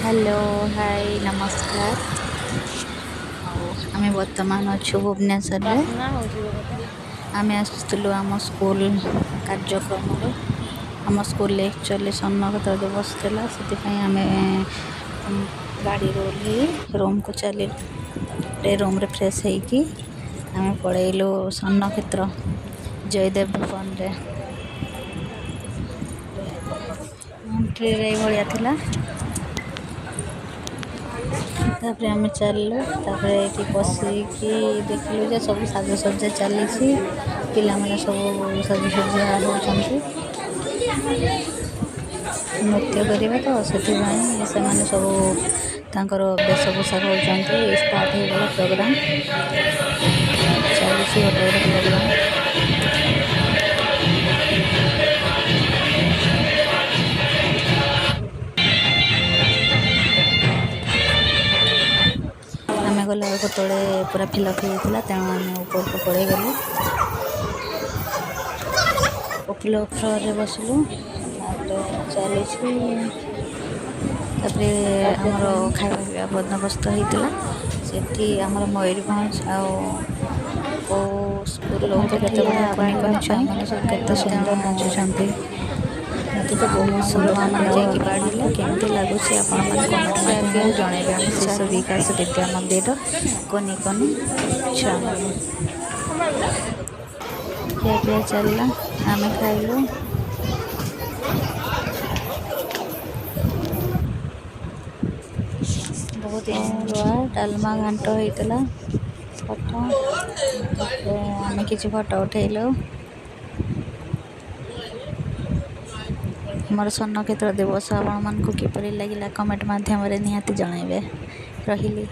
Hello hi नमस्कार। आम बर्तमान अच्छु भुवनेश्वर आम आसलु आम स्कूल कार्यक्रम आम स्कूल एक्चुअली सन्नगत दिवस था से आम गाड़ी ओह्ल रूम को चल रूम रे फ्रेश होगी आम पलैलु सन्नक्षेत्र जयदेव भवन रे एंट्री भाया थिला तापर आम चलू ये बसिकी देखलु जे सब साजसज्जा चली पिला माने सब साजसज्जा होती नृत्य करवा तो से माने सब तांकर वेशभूषा होती स्टार्ट हो गला प्रोग्राम चली गोटे प्रोग्राम आम गला तले पूरा फिलअप होता तेणु आम ऊपर को पड़े गलु उठिल फ्लोर बसलु चली आमर खाଇବା पिଇବା बंदोबस्त होता से आमर मयूरभंज आउ स्कूल केते सुंदर नाचुंट मत तो बहुत सुंदर मैंने जाकि बाढ़ केमती लगुच आपने जनइबे आम शिशु विकास विद्या मंदिर कोनी कोनी छुआ ଖିଆ चलला आम खाइलु बहुत डालमा घाट होता फोटो आम किसी फोटो उठेलु मोर सन्नक्षेत्र दिवस आपण मानक किपरि लागिला कमेंट माध्यम रे निहाती जणाइबे रहिली।